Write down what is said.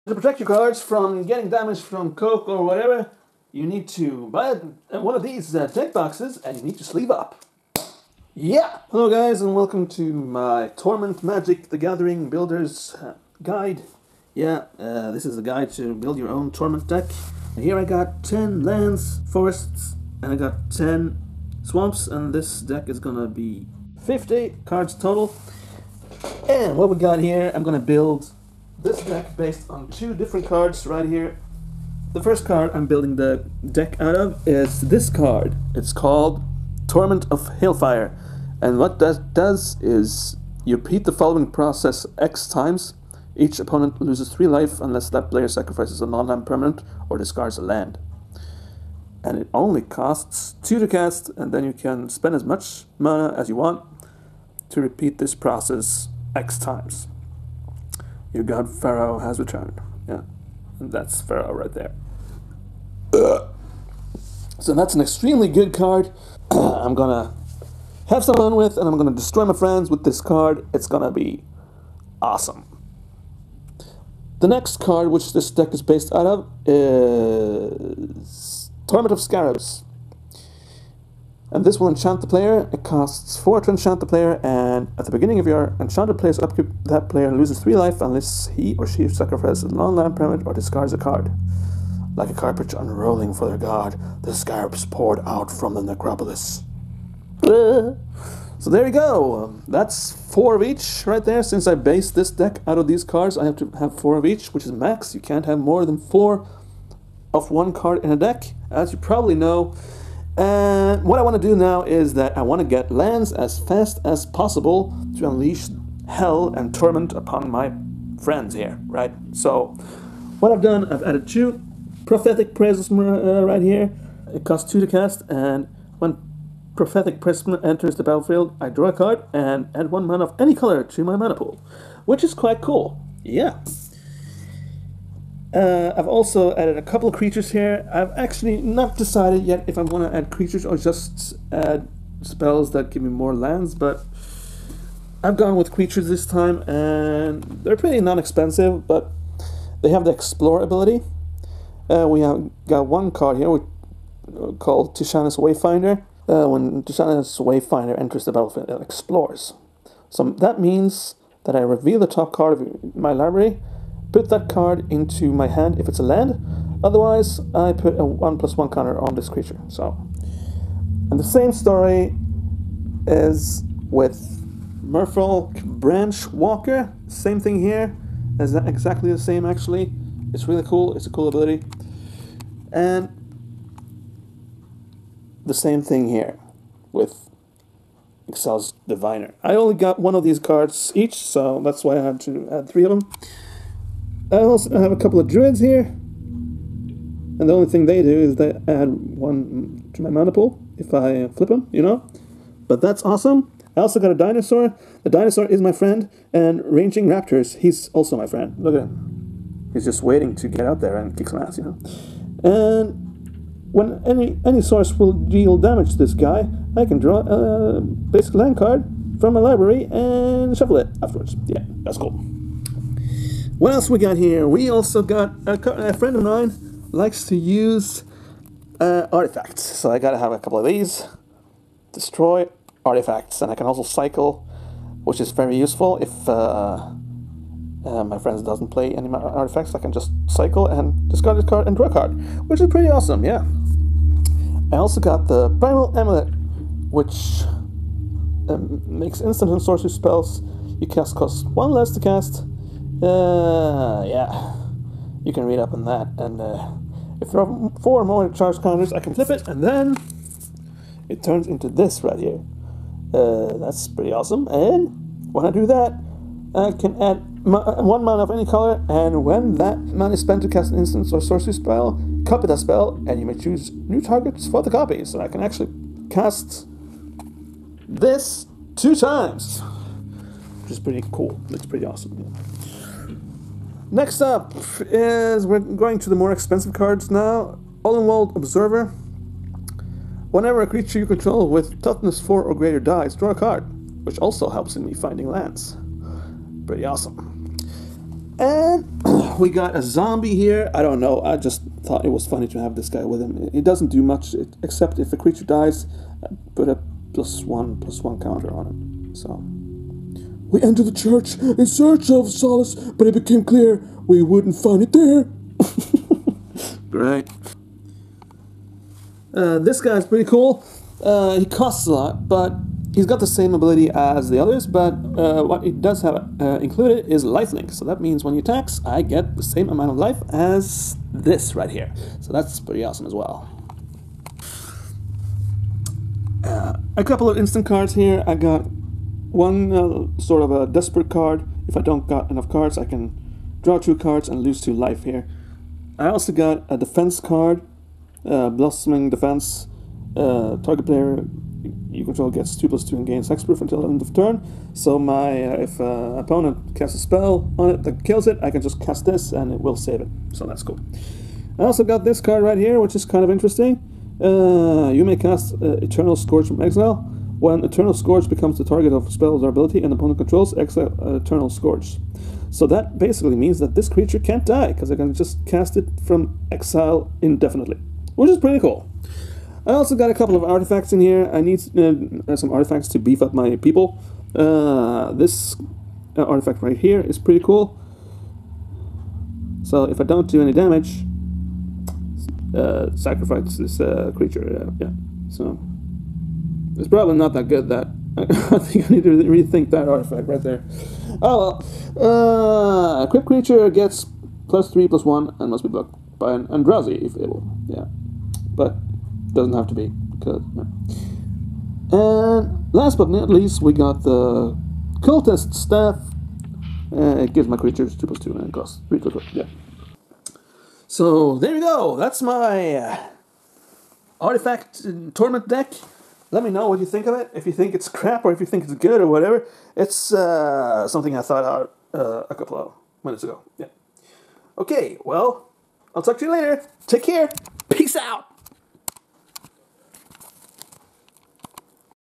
To protect your cards from getting damaged from coke or whatever, you need to buy one of these deck boxes and you need to sleeve up. Yeah! Hello guys and welcome to my Torment Magic the Gathering Builder's Guide. Yeah, this is a guide to build your own Torment deck. And here I got 10 lands, forests, and I got 10 swamps, and this deck is gonna be 50 cards total. And what we got here, I'm gonna build this deck based on 2 different cards right here. The first card I'm building the deck out of is this card. It's called Torment of Hailfire. And what that does is you repeat the following process X times. Each opponent loses 3 life unless that player sacrifices a non-land permanent or discards a land. And it only costs 2 to cast, and then you can spend as much mana as you want to repeat this process X times. Your god Pharaoh has returned. Yeah, and that's Pharaoh right there. So that's an extremely good card. I'm gonna have some fun with, and I'm gonna destroy my friends with this card. It's gonna be awesome. The next card, which this deck is based out of, is Torment of Scarabs. And this will enchant the player. It costs 4 to enchant the player, and at the beginning of your enchanted player's upkeep, that player loses 3 life unless he or she sacrifices a non-land permanent or discards a card. Like a carpet unrolling for their god, the scarabs poured out from the necropolis. So there you go. That's 4 of each right there. Since I based this deck out of these cards, I have to have 4 of each, which is max. You can't have more than 4 of one card in a deck, as you probably know. And what I want to do now is that I want to get lands as fast as possible to unleash hell and torment upon my friends here, right? So what I've done, I've added 2 Prophetic Prism right here. It costs 2 to cast, and when Prophetic Prism enters the battlefield, I draw a card and add 1 mana of any color to my mana pool, which is quite cool. Yeah. I've also added a couple of creatures here. I've actually not decided yet if I want to add creatures or just add spells that give me more lands, but I've gone with creatures this time, and they're pretty non-expensive, but they have the Explore ability. We have got 1 card here called Tishana's Wayfinder. When Tishana's Wayfinder enters the battlefield, it explores. So that means that I reveal the top card of my library, put that card into my hand if it's a land. Otherwise, I put a 1/1 counter on this creature. So, and the same story is with Merfolk Branch Walker. Same thing here. Is exactly the same actually. It's really cool. It's a cool ability. And the same thing here with Excel's Diviner. I only got 1 of these cards each, so that's why I had to add 3 of them. I also have a couple of Druids here, and the only thing they do is they add 1 to my mana pool if I flip them, you know. But that's awesome. I also got a Dinosaur. The Dinosaur is my friend, and Ranging Raptors, he's also my friend. Look at him. He's just waiting to get out there and kick some ass, you know. And when any source will deal damage to this guy, I can draw a basic land card from my library and shuffle it afterwards. Yeah, that's cool. What else we got here? We also got a friend of mine likes to use artifacts. So I gotta have a couple of these. Destroy artifacts, and I can also cycle, which is very useful if my friend doesn't play any artifacts. I can just cycle and discard this card and draw a card, which is pretty awesome, yeah. I also got the Primal Amulet, which makes instant and sorcery spells you cast cost 1 less to cast. Yeah, you can read up on that. And if there are 4 more charge counters, I can flip it, and then it turns into this right here. That's pretty awesome. And when I do that, I can add 1 mana of any color, and when that mana is spent to cast an instant or sorcery spell, copy that spell, and you may choose new targets for the copy. So I can actually cast this 2 times, which is pretty cool. It's pretty awesome. Yeah. Next up is we're going to the more expensive cards now. All-in-World Observer. Whenever a creature you control with toughness 4 or greater dies, draw a card, which also helps in me finding lands. Pretty awesome. And we got a zombie here. I don't know. I just thought it was funny to have this guy with him. It doesn't do much, except if a creature dies, put a +1/+1 counter on it. So, we entered the church in search of solace, but it became clear we wouldn't find it there. Great. This guy's pretty cool. He costs a lot, but he's got the same ability as the others, but what it does have included is lifelink. So that means when he attacks, I get the same amount of life as this right here. So that's pretty awesome as well. A couple of instant cards here. I got one sort of a desperate card. If I don't got enough cards, I can draw 2 cards and lose 2 life here. I also got a defense card, Blossoming Defense. Target player you control gets 2/2 and gains hexproof until the end of turn. So my if opponent casts a spell on it that kills it, I can just cast this and it will save it. So that's cool. I also got this card right here, which is kind of interesting. You may cast Eternal Scourge from exile. When Eternal Scourge becomes the target of a spell or ability and the opponent controls, exile Eternal Scourge. So that basically means that this creature can't die, because I can just cast it from exile indefinitely, which is pretty cool. I also got a couple of artifacts in here. I need some artifacts to beef up my people. This artifact right here is pretty cool. So if I don't do any damage, sacrifice this creature. Yeah. So it's probably not that good. That I think I need to rethink that artifact right there. Oh well. Equipped creature gets +3/+1 and must be blocked by an Andrazi if able. Yeah, but doesn't have to be. Cause, yeah. And last but not least, we got the Cultist Staff. It gives my creatures 2/2 and it costs 3/2. Yeah. So there you go. That's my Artifact Torment deck. Let me know what you think of it. If you think it's crap or if you think it's good or whatever. It's something I thought out a couple of minutes ago. Yeah. Okay, well, I'll talk to you later. Take care. Peace out.